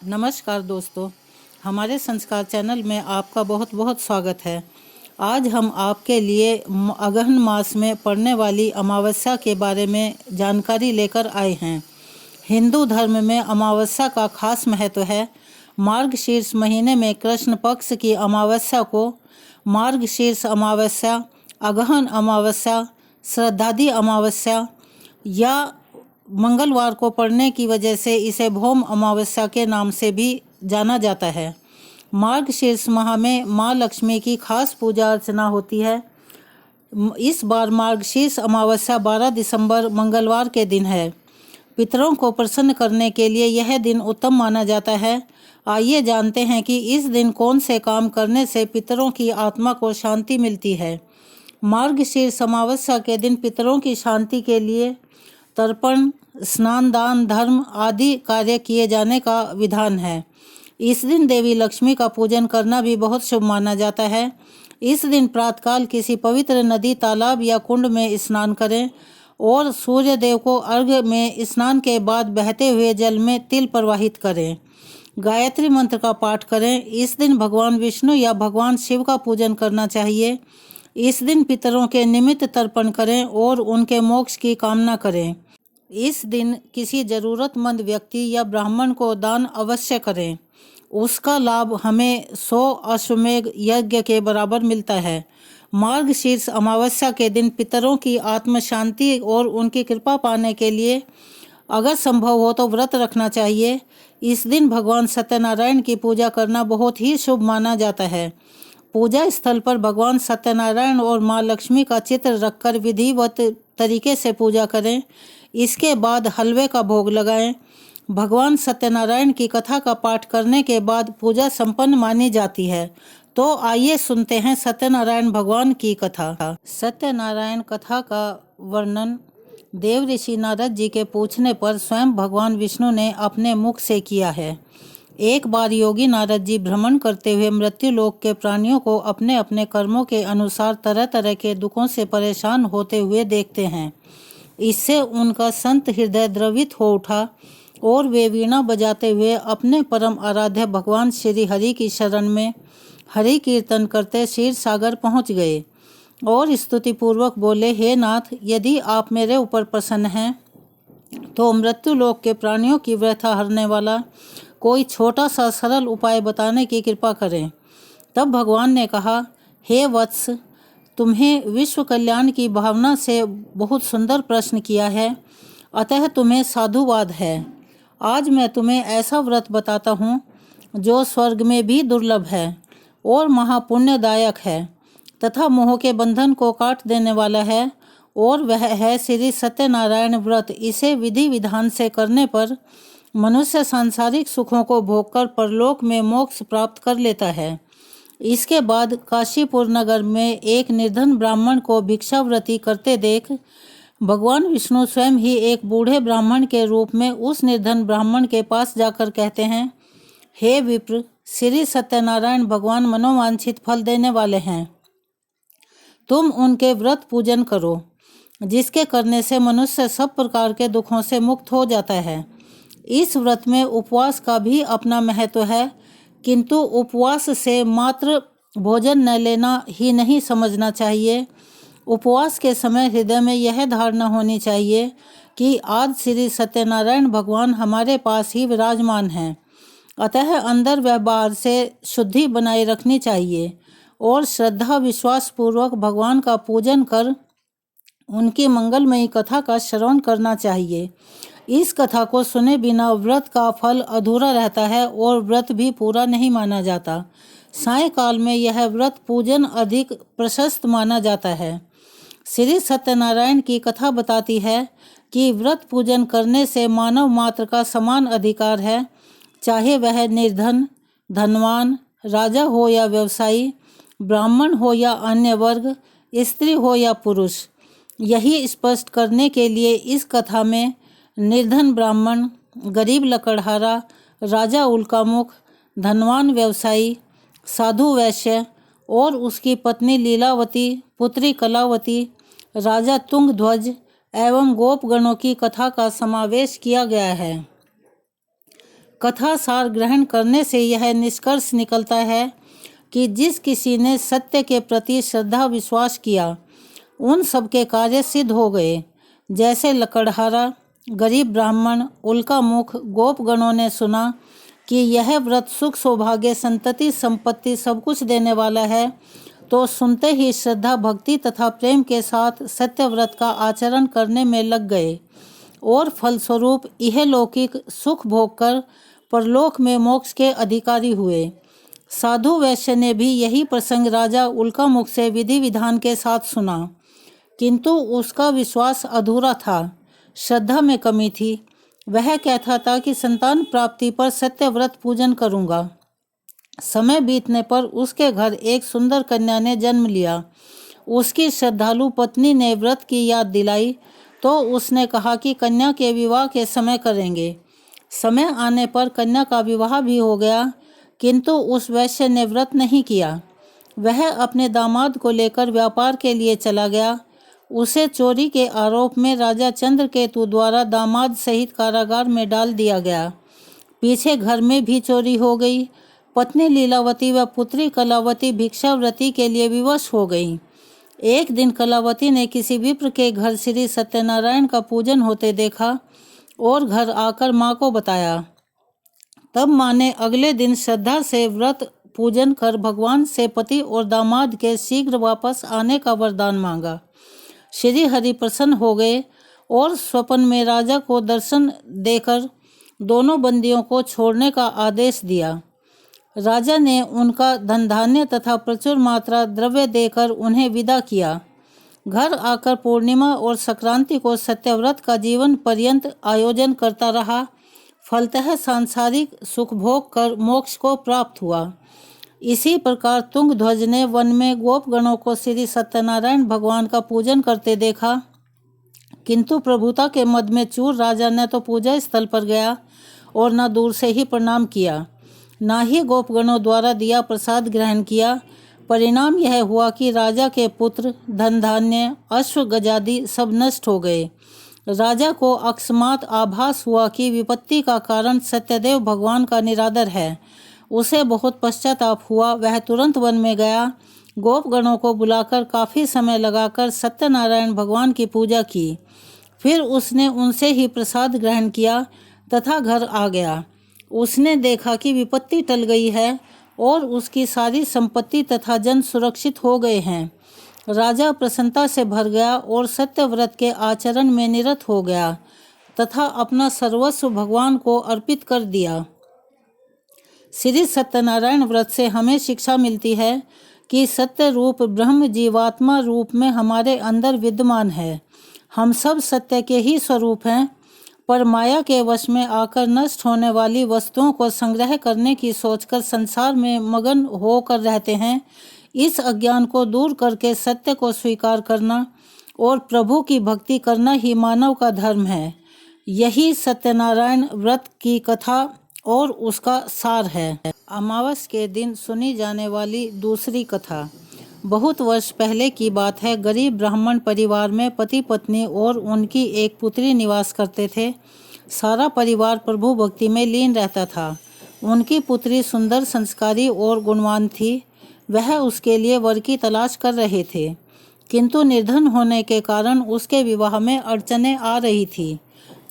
नमस्कार दोस्तों, हमारे संस्कार चैनल में आपका बहुत बहुत स्वागत है। आज हम आपके लिए अगहन मास में पड़ने वाली अमावस्या के बारे में जानकारी लेकर आए हैं। हिंदू धर्म में अमावस्या का खास महत्व है। मार्गशीर्ष महीने में कृष्ण पक्ष की अमावस्या को मार्गशीर्ष अमावस्या, अगहन अमावस्या, श्राद्धादि अमावस्या या मंगलवार को पड़ने की वजह से इसे भौम अमावस्या के नाम से भी जाना जाता है। मार्गशीर्ष माह में माँ लक्ष्मी की खास पूजा अर्चना होती है। इस बार मार्गशीर्ष अमावस्या 12 दिसंबर मंगलवार के दिन है। पितरों को प्रसन्न करने के लिए यह दिन उत्तम माना जाता है। आइए जानते हैं कि इस दिन कौन से काम करने से पितरों की आत्मा को शांति मिलती है। मार्गशीर्ष अमावस्या के दिन पितरों की शांति के लिए तर्पण, स्नान, दान, धर्म आदि कार्य किए जाने का विधान है। इस दिन देवी लक्ष्मी का पूजन करना भी बहुत शुभ माना जाता है। इस दिन प्रातःकाल किसी पवित्र नदी, तालाब या कुंड में स्नान करें और सूर्य देव को अर्घ्य में स्नान के बाद बहते हुए जल में तिल प्रवाहित करें। गायत्री मंत्र का पाठ करें। इस दिन भगवान विष्णु या भगवान शिव का पूजन करना चाहिए। इस दिन पितरों के निमित्त तर्पण करें और उनके मोक्ष की कामना करें। इस दिन किसी जरूरतमंद व्यक्ति या ब्राह्मण को दान अवश्य करें। उसका लाभ हमें 100 अश्वमेध यज्ञ के बराबर मिलता है। मार्गशीर्ष अमावस्या के दिन पितरों की आत्म शांति और उनकी कृपा पाने के लिए अगर संभव हो तो व्रत रखना चाहिए। इस दिन भगवान सत्यनारायण की पूजा करना बहुत ही शुभ माना जाता है। पूजा स्थल पर भगवान सत्यनारायण और माँ लक्ष्मी का चित्र रखकर विधिवत तरीके से पूजा करें। इसके बाद हलवे का भोग लगाएं। भगवान सत्यनारायण की कथा का पाठ करने के बाद पूजा संपन्न मानी जाती है। तो आइए सुनते हैं सत्यनारायण भगवान की कथा। सत्यनारायण कथा का वर्णन देव ऋषि नारद जी के पूछने पर स्वयं भगवान विष्णु ने अपने मुख से किया है। एक बार योगी नारद जी भ्रमण करते हुए मृत्यु लोक के प्राणियों को अपने अपने कर्मों के अनुसार तरह तरह के दुखों से परेशान होते हुए देखते हैं। इससे उनका संत हृदय द्रवित हो उठा और वे वीणा बजाते हुए अपने परम आराध्य भगवान श्री हरि की शरण में हरि कीर्तन करते क्षीर सागर पहुँच गए और स्तुति पूर्वक बोले, हे नाथ, यदि आप मेरे ऊपर प्रसन्न हैं तो मृत्यु लोक के प्राणियों की व्यथा हरने वाला कोई छोटा सा सरल उपाय बताने की कृपा करें। तब भगवान ने कहा, हे वत्स, तुम्हें विश्व कल्याण की भावना से बहुत सुंदर प्रश्न किया है, अतः तुम्हें साधुवाद है। आज मैं तुम्हें ऐसा व्रत बताता हूँ जो स्वर्ग में भी दुर्लभ है और महापुण्यदायक है तथा मोह के बंधन को काट देने वाला है, और वह है श्री सत्यनारायण व्रत। इसे विधि विधान से करने पर मनुष्य सांसारिक सुखों को भोगकर परलोक में मोक्ष प्राप्त कर लेता है। इसके बाद काशीपुर नगर में एक निर्धन ब्राह्मण को भिक्षावृत्ति करते देख भगवान विष्णु स्वयं ही एक बूढ़े ब्राह्मण के रूप में उस निर्धन ब्राह्मण के पास जाकर कहते हैं, हे विप्र, श्री सत्यनारायण भगवान मनोवांछित फल देने वाले हैं। तुम उनके व्रत पूजन करो, जिसके करने से मनुष्य सब प्रकार के दुखों से मुक्त हो जाता है। इस व्रत में उपवास का भी अपना महत्व है, किंतु उपवास से मात्र भोजन न लेना ही नहीं समझना चाहिए। उपवास के समय हृदय में यह धारणा होनी चाहिए कि आज श्री सत्यनारायण भगवान हमारे पास ही विराजमान हैं, अतः अंदर व बाहर से शुद्धि बनाए रखनी चाहिए और श्रद्धा विश्वास पूर्वक भगवान का पूजन कर उनकी मंगलमयी कथा का श्रवण करना चाहिए। इस कथा को सुने बिना व्रत का फल अधूरा रहता है और व्रत भी पूरा नहीं माना जाता। सायंकाल में यह व्रत पूजन अधिक प्रशस्त माना जाता है। श्री सत्यनारायण की कथा बताती है कि व्रत पूजन करने से मानव मात्र का समान अधिकार है, चाहे वह निर्धन, धनवान, राजा हो या व्यवसायी, ब्राह्मण हो या अन्य वर्ग, स्त्री हो या पुरुष। यही स्पष्ट करने के लिए इस कथा में निर्धन ब्राह्मण, गरीब लकड़हारा, राजा उल्कामुख, धनवान व्यवसायी, साधु वैश्य और उसकी पत्नी लीलावती, पुत्री कलावती, राजा तुंगध्वज एवं गोपगणों की कथा का समावेश किया गया है। कथा सार ग्रहण करने से यह निष्कर्ष निकलता है कि जिस किसी ने सत्य के प्रति श्रद्धा विश्वास किया उन सबके कार्य सिद्ध हो गए। जैसे लकड़हारा, गरीब ब्राह्मण, उल्का मुख गोपगणों ने सुना कि यह व्रत सुख सौभाग्य संतति संपत्ति सब कुछ देने वाला है, तो सुनते ही श्रद्धा भक्ति तथा प्रेम के साथ सत्य व्रत का आचरण करने में लग गए और फलस्वरूप यह लौकिक सुख भोग कर परलोक में मोक्ष के अधिकारी हुए। साधु वैश्य ने भी यही प्रसंग राजा उल्का मुख से विधि विधान के साथ सुना, किंतु उसका विश्वास अधूरा था, श्रद्धा में कमी थी। वह कहता था कि संतान प्राप्ति पर सत्य व्रत पूजन करूँगा। समय बीतने पर उसके घर एक सुंदर कन्या ने जन्म लिया। उसकी श्रद्धालु पत्नी ने व्रत की याद दिलाई तो उसने कहा कि कन्या के विवाह के समय करेंगे। समय आने पर कन्या का विवाह भी हो गया, किंतु उस वैश्य ने व्रत नहीं किया। वह अपने दामाद को लेकर व्यापार के लिए चला गया। उसे चोरी के आरोप में राजा चंद्रकेतु द्वारा दामाद सहित कारागार में डाल दिया गया। पीछे घर में भी चोरी हो गई। पत्नी लीलावती व पुत्री कलावती भिक्षावृत्ति के लिए विवश हो गई। एक दिन कलावती ने किसी विप्र के घर श्री सत्यनारायण का पूजन होते देखा और घर आकर माँ को बताया। तब माँ ने अगले दिन श्रद्धा से व्रत पूजन कर भगवान से पति और दामाद के शीघ्र वापस आने का वरदान मांगा। श्री हरि प्रसन्न हो गए और स्वप्न में राजा को दर्शन देकर दोनों बंदियों को छोड़ने का आदेश दिया। राजा ने उनका धन धान्य तथा प्रचुर मात्रा द्रव्य देकर उन्हें विदा किया। घर आकर पूर्णिमा और संक्रांति को सत्यव्रत का जीवन पर्यंत आयोजन करता रहा। फलतः सांसारिक सुख भोग कर मोक्ष को प्राप्त हुआ। इसी प्रकार तुंगध्वज ने वन में गोपगणों को श्री सत्यनारायण भगवान का पूजन करते देखा, किंतु प्रभुता के मद में चूर राजा ने तो पूजा स्थल पर गया और न दूर से ही प्रणाम किया, ना ही गोपगणों द्वारा दिया प्रसाद ग्रहण किया। परिणाम यह हुआ कि राजा के पुत्र, धन धान्य, अश्व गजादि सब नष्ट हो गए। राजा को अकस्मात आभास हुआ कि विपत्ति का कारण सत्यदेव भगवान का निरादर है। उसे बहुत पश्चाताप हुआ। वह तुरंत वन में गया। गोपगणों को बुलाकर काफ़ी समय लगाकर सत्यनारायण भगवान की पूजा की। फिर उसने उनसे ही प्रसाद ग्रहण किया तथा घर आ गया। उसने देखा कि विपत्ति टल गई है और उसकी सारी संपत्ति तथा जन सुरक्षित हो गए हैं। राजा प्रसन्नता से भर गया और सत्यव्रत के आचरण में निरत हो गया तथा अपना सर्वस्व भगवान को अर्पित कर दिया। श्री सत्यनारायण व्रत से हमें शिक्षा मिलती है कि सत्य रूप ब्रह्म जीवात्मा रूप में हमारे अंदर विद्यमान है। हम सब सत्य के ही स्वरूप हैं, पर माया के वश में आकर नष्ट होने वाली वस्तुओं को संग्रह करने की सोचकर संसार में मगन होकर रहते हैं। इस अज्ञान को दूर करके सत्य को स्वीकार करना और प्रभु की भक्ति करना ही मानव का धर्म है। यही सत्यनारायण व्रत की कथा और उसका सार है। अमावस के दिन सुनी जाने वाली दूसरी कथा। बहुत वर्ष पहले की बात है। गरीब ब्राह्मण परिवार में पति पत्नी और उनकी एक पुत्री निवास करते थे। सारा परिवार प्रभु भक्ति में लीन रहता था। उनकी पुत्री सुंदर, संस्कारी और गुणवान थी। वह उसके लिए वर की तलाश कर रहे थे, किंतु निर्धन होने के कारण उसके विवाह में अड़चनें आ रही थी।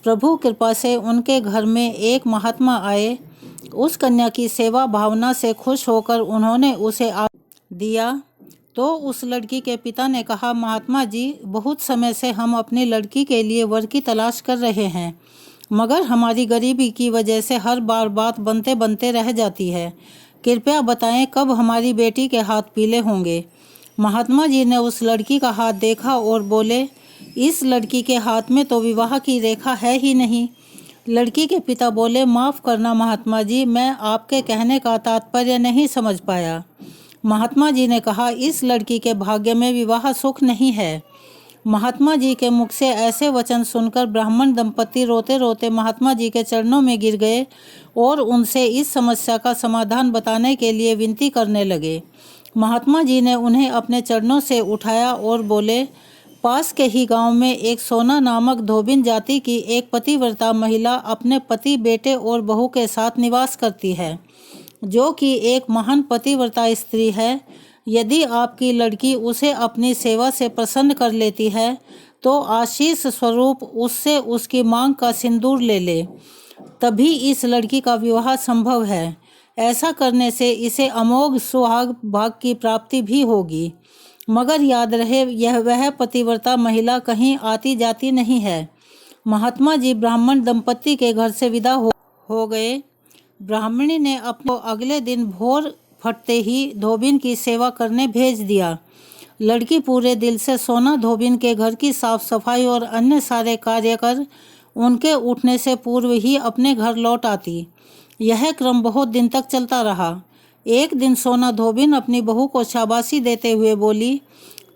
प्रभु कृपा से उनके घर में एक महात्मा आए। उस कन्या की सेवा भावना से खुश होकर उन्होंने उसे दिया। तो उस लड़की के पिता ने कहा, महात्मा जी, बहुत समय से हम अपनी लड़की के लिए वर की तलाश कर रहे हैं, मगर हमारी गरीबी की वजह से हर बार बात बनते बनते रह जाती है। कृपया बताएं कब हमारी बेटी के हाथ पीले होंगे। महात्मा जी ने उस लड़की का हाथ देखा और बोले, इस लड़की के हाथ में तो विवाह की रेखा है ही नहीं। लड़की के पिता बोले, माफ़ करना महात्मा जी, मैं आपके कहने का तात्पर्य नहीं समझ पाया। महात्मा जी ने कहा, इस लड़की के भाग्य में विवाह सुख नहीं है। महात्मा जी के मुख से ऐसे वचन सुनकर ब्राह्मण दंपति रोते रोते महात्मा जी के चरणों में गिर गए और उनसे इस समस्या का समाधान बताने के लिए विनती करने लगे। महात्मा जी ने उन्हें अपने चरणों से उठाया और बोले, पास के ही गांव में एक सोना नामक धोबिन जाति की एक पतिव्रता महिला अपने पति, बेटे और बहू के साथ निवास करती है, जो कि एक महान पतिव्रता स्त्री है। यदि आपकी लड़की उसे अपनी सेवा से प्रसन्न कर लेती है तो आशीष स्वरूप उससे उसकी मांग का सिंदूर ले ले, तभी इस लड़की का विवाह संभव है। ऐसा करने से इसे अमोघ सुहाग भाग की प्राप्ति भी होगी। मगर याद रहे, यह वह पतिव्रता महिला कहीं आती जाती नहीं है। महात्मा जी ब्राह्मण दंपत्ति के घर से विदा हो गए। ब्राह्मणी ने अपने अगले दिन भोर फटते ही धोबिन की सेवा करने भेज दिया। लड़की पूरे दिल से सोना धोबिन के घर की साफ सफाई और अन्य सारे कार्य कर उनके उठने से पूर्व ही अपने घर लौट आती। यह क्रम बहुत दिन तक चलता रहा। एक दिन सोना धोबिन अपनी बहू को शाबाशी देते हुए बोली,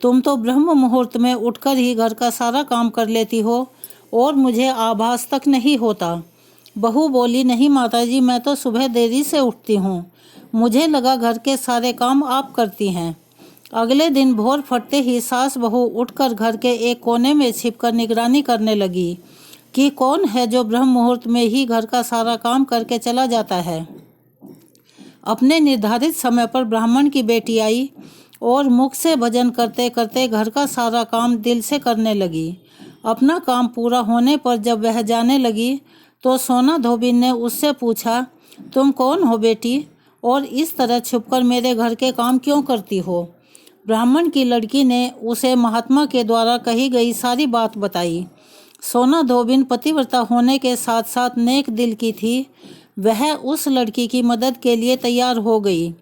तुम तो ब्रह्म मुहूर्त में उठकर ही घर का सारा काम कर लेती हो और मुझे आभास तक नहीं होता। बहू बोली, नहीं माताजी, मैं तो सुबह देरी से उठती हूँ, मुझे लगा घर के सारे काम आप करती हैं। अगले दिन भोर फटते ही सास बहू उठकर घर के एक कोने में छिपकर निगरानी करने लगी कि कौन है जो ब्रह्म मुहूर्त में ही घर का सारा काम करके चला जाता है। अपने निर्धारित समय पर ब्राह्मण की बेटी आई और मुख से भजन करते करते घर का सारा काम दिल से करने लगी। अपना काम पूरा होने पर जब वह जाने लगी तो सोना धोबिन ने उससे पूछा, तुम कौन हो बेटी, और इस तरह छुपकर मेरे घर के काम क्यों करती हो? ब्राह्मण की लड़की ने उसे महात्मा के द्वारा कही गई सारी बात बताई। सोना धोबिन पतिव्रता होने के साथ साथ नेक दिल की थी। वह उस लड़की की मदद के लिए तैयार हो गई।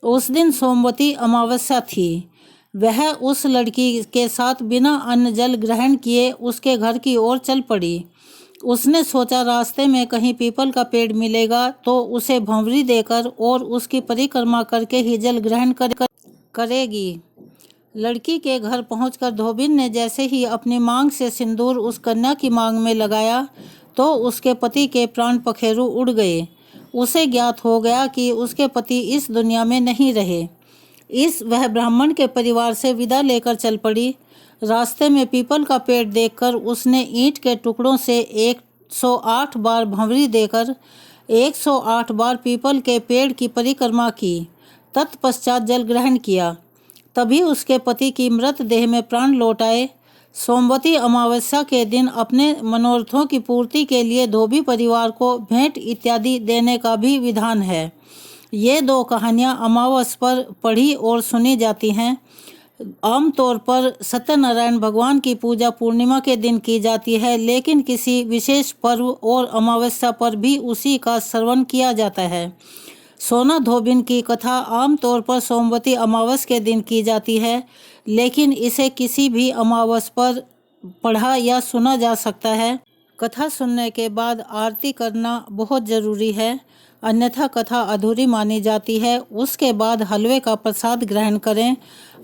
उस दिन सोमवती अमावस्या थी। वह उस लड़की के साथ बिना अन्न जल ग्रहण किए उसके घर की ओर चल पड़ी। उसने सोचा रास्ते में कहीं पीपल का पेड़ मिलेगा तो उसे भंवरी देकर और उसकी परिक्रमा करके ही जल ग्रहण करेगी। लड़की के घर पहुंचकर धोबिन ने जैसे ही अपनी मांग से सिंदूर उस कन्या की मांग में लगाया तो उसके पति के प्राण पखेरु उड़ गए। उसे ज्ञात हो गया कि उसके पति इस दुनिया में नहीं रहे। वह ब्राह्मण के परिवार से विदा लेकर चल पड़ी। रास्ते में पीपल का पेड़ देखकर उसने ईंट के टुकड़ों से 108 बार भंवरी देकर 108 बार पीपल के पेड़ की परिक्रमा की। तत्पश्चात जल ग्रहण किया। तभी उसके पति की मृत देह में प्राण लौट आए। सोमवती अमावस्या के दिन अपने मनोरथों की पूर्ति के लिए धोबी परिवार को भेंट इत्यादि देने का भी विधान है। ये दो कहानियाँ अमावस पर पढ़ी और सुनी जाती हैं। आमतौर पर सत्यनारायण भगवान की पूजा पूर्णिमा के दिन की जाती है, लेकिन किसी विशेष पर्व और अमावस्या पर भी उसी का श्रवण किया जाता है। सोना धोबिन की कथा आमतौर पर सोमवती अमावस के दिन की जाती है, लेकिन इसे किसी भी अमावस पर पढ़ा या सुना जा सकता है। कथा सुनने के बाद आरती करना बहुत ज़रूरी है, अन्यथा कथा अधूरी मानी जाती है। उसके बाद हलवे का प्रसाद ग्रहण करें।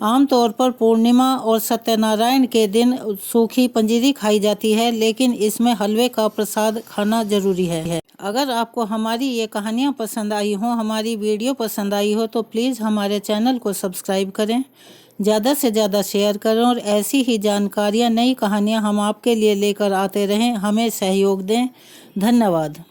आमतौर पर पूर्णिमा और सत्यनारायण के दिन सूखी पंजीरी खाई जाती है, लेकिन इसमें हलवे का प्रसाद खाना जरूरी है। अगर आपको हमारी ये कहानियाँ पसंद आई हो, हमारी वीडियो पसंद आई हो, तो प्लीज़ हमारे चैनल को सब्सक्राइब करें, ज़्यादा से ज़्यादा शेयर करें और ऐसी ही जानकारियाँ, नई कहानियाँ हम आपके लिए लेकर आते रहें। हमें सहयोग दें। धन्यवाद।